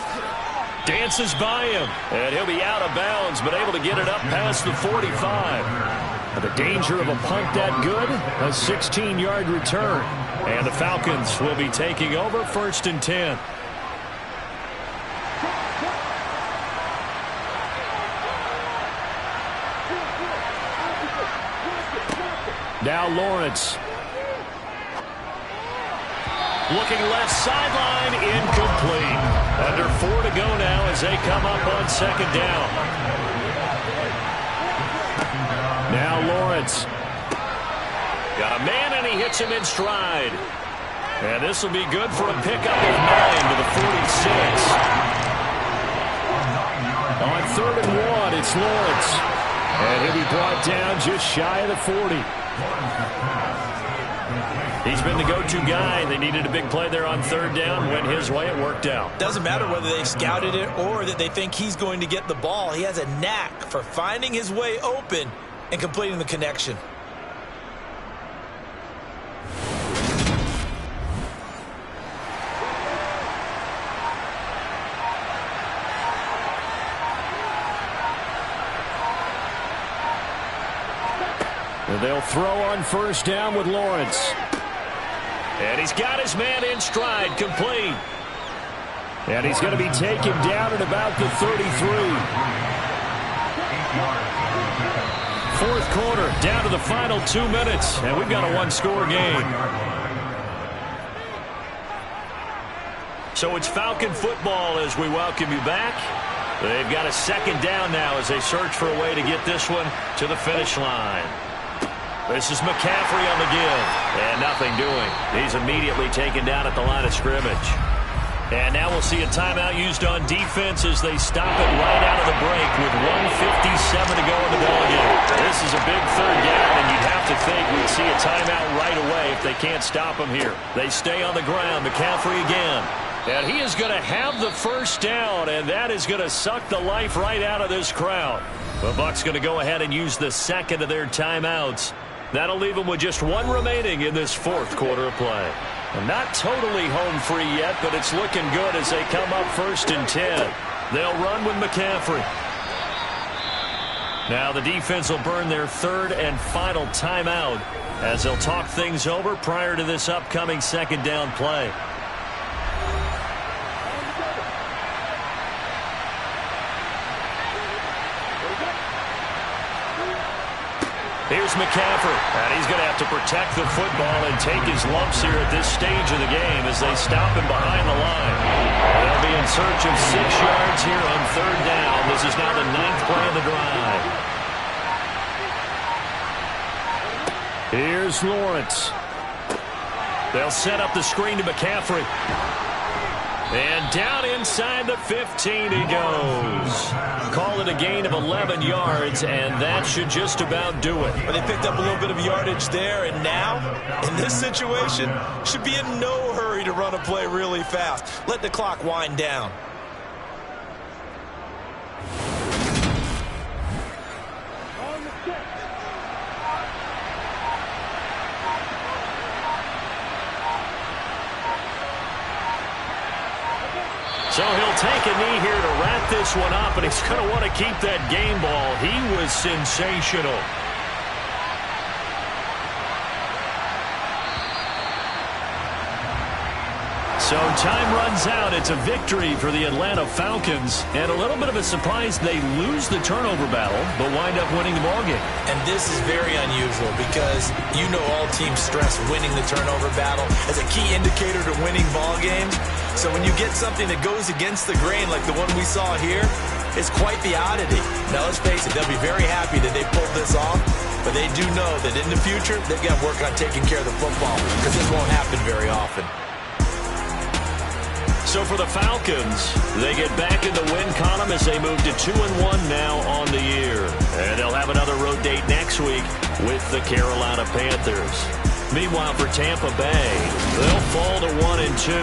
Dances by him. And he'll be out of bounds, but able to get it up past the 45. The danger of a punt that good, a 16-yard return. And the Falcons will be taking over 1st and 10. Now Lawrence. Looking left sideline, incomplete. Under 4 to go now as they come up on 2nd down. Now Lawrence. Got a man, and he hits him in stride. And this will be good for a pickup of 9 to the 46. On 3rd and 1, it's Lawrence. And he'll be brought down just shy of the 40. He's been the go-to guy. They needed a big play there on 3rd down. Went his way. It worked out. Doesn't matter whether they scouted it or that they think he's going to get the ball. He has a knack for finding his way open and completing the connection. And they'll throw on 1st down with Lawrence. And he's got his man in stride, complete. And he's going to be taken down at about the 33. 4th quarter, down to the final 2 minutes. And we've got a 1-score game. So it's Falcon football as we welcome you back. They've got a 2nd down now as they search for a way to get this one to the finish line. This is McCaffrey on the give. And nothing doing. He's immediately taken down at the line of scrimmage. And now we'll see a timeout used on defense as they stop it right out of the break with 1:57 to go in the ballgame. This is a big third down, and you'd have to think we'd see a timeout right away if they can't stop him here. They stay on the ground. McCaffrey again. And he is going to have the first down, and that is going to suck the life right out of this crowd. The Bucs going to go ahead and use the second of their timeouts. That'll leave them with just one remaining in this fourth quarter of play. And not totally home free yet, but it's looking good as they come up 1st and 10. They'll run with McCaffrey. Now the defense will burn their third and final timeout as they'll talk things over prior to this upcoming second down play. Here's McCaffrey, and he's going to have to protect the football and take his lumps here at this stage of the game as they stop him behind the line. They'll be in search of 6 yards here on third down. This is now the 9th play of the drive. Here's Lawrence. They'll set up the screen to McCaffrey. And down inside the 15 he goes. Call it a gain of 11 yards, and that should just about do it. But they picked up a little bit of yardage there, and now, in this situation, should be in no hurry to run a play really fast. Let the clock wind down. So he'll take a knee here to wrap this one up, and he's going to want to keep that game ball. He was sensational. So time runs out. It's a victory for the Atlanta Falcons. And a little bit of a surprise, they lose the turnover battle, but wind up winning the ballgame. And this is very unusual because you know all teams stress winning the turnover battle as a key indicator to winning ball games. So when you get something that goes against the grain like the one we saw here, it's quite the oddity. Now let's face it, they'll be very happy that they pulled this off, but they do know that in the future they've got to work on taking care of the football because this won't happen very often. So for the Falcons, they get back in the win column as they move to 2-1 now on the year. And they'll have another road date next week with the Carolina Panthers. Meanwhile, for Tampa Bay, they'll fall to 1-2.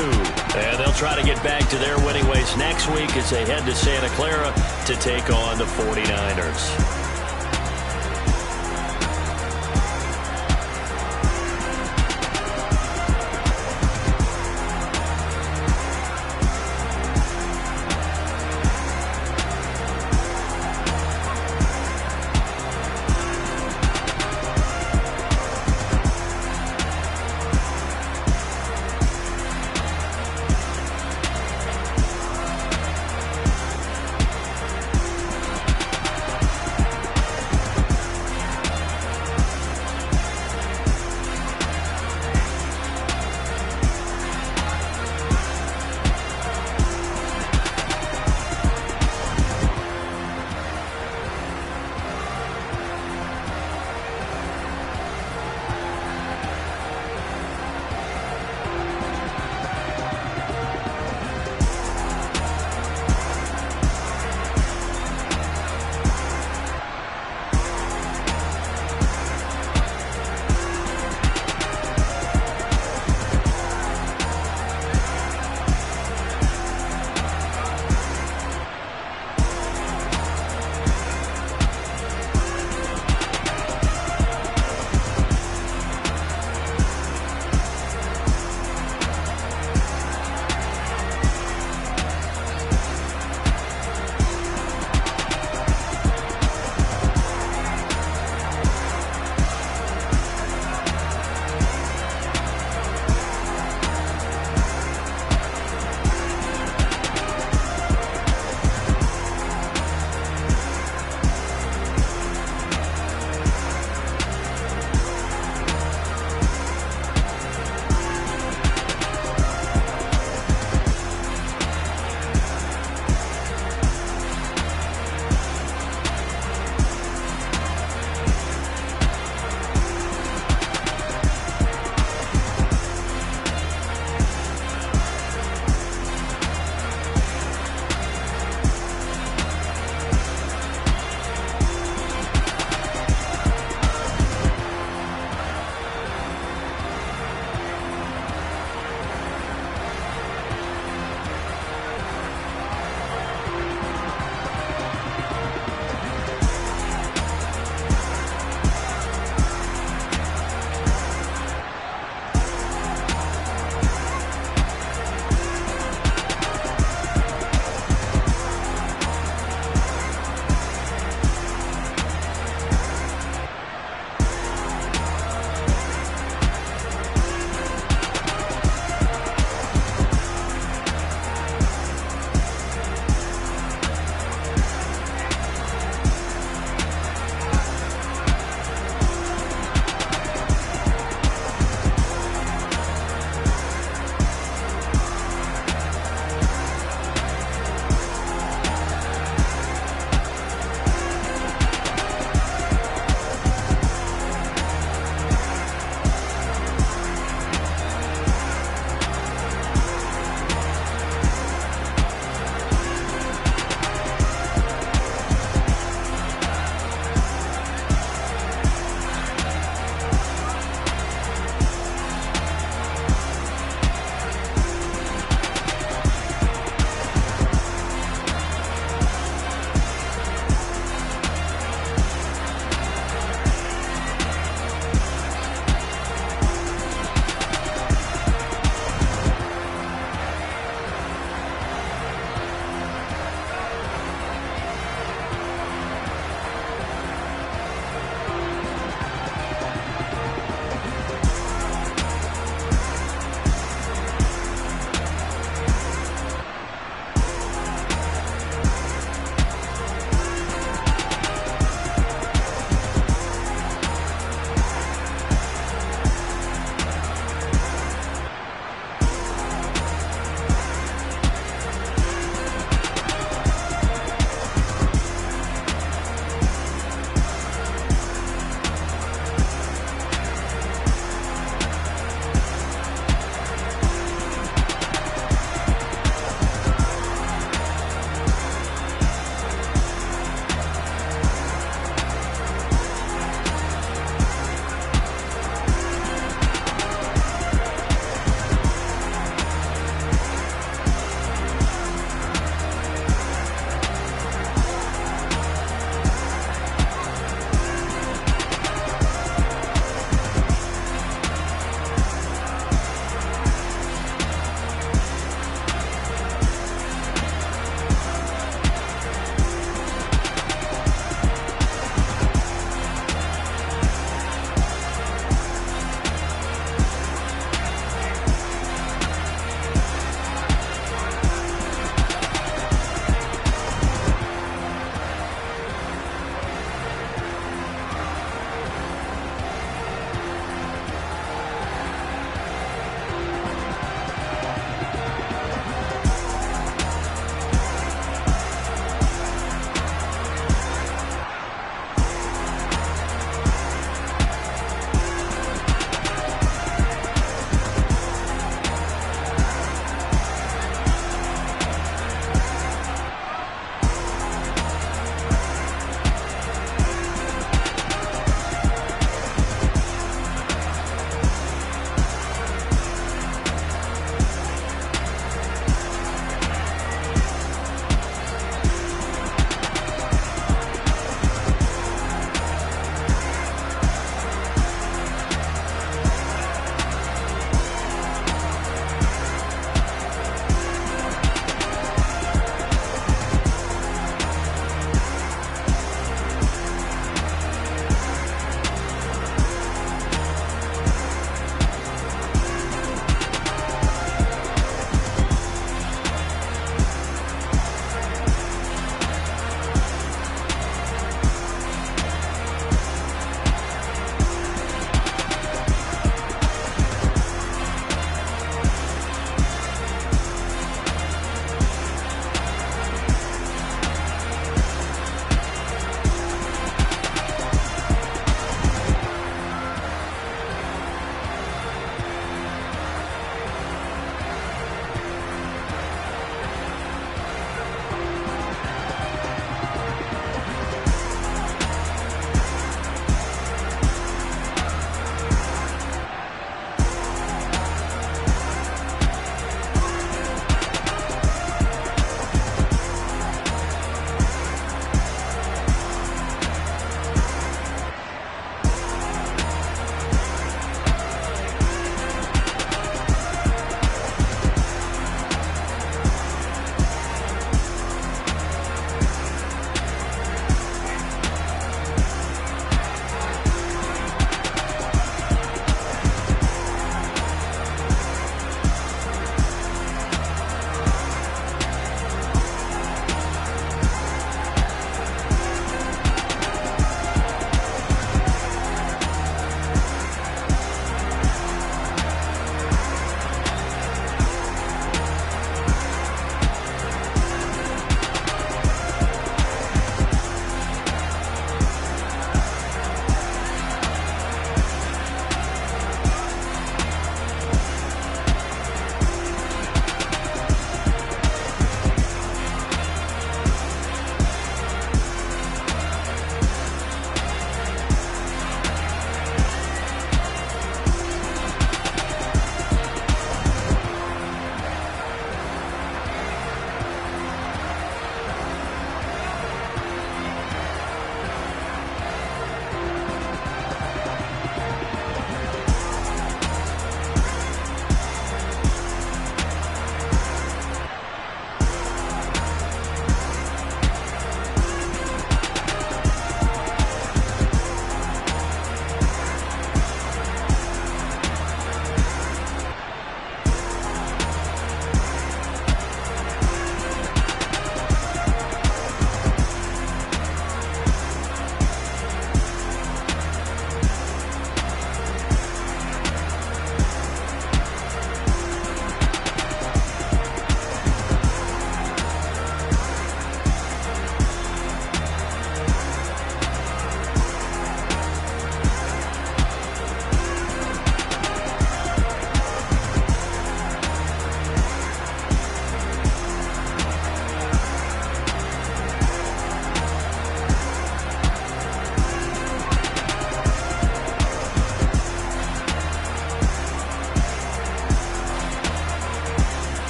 And they'll try to get back to their winning ways next week as they head to Santa Clara to take on the 49ers.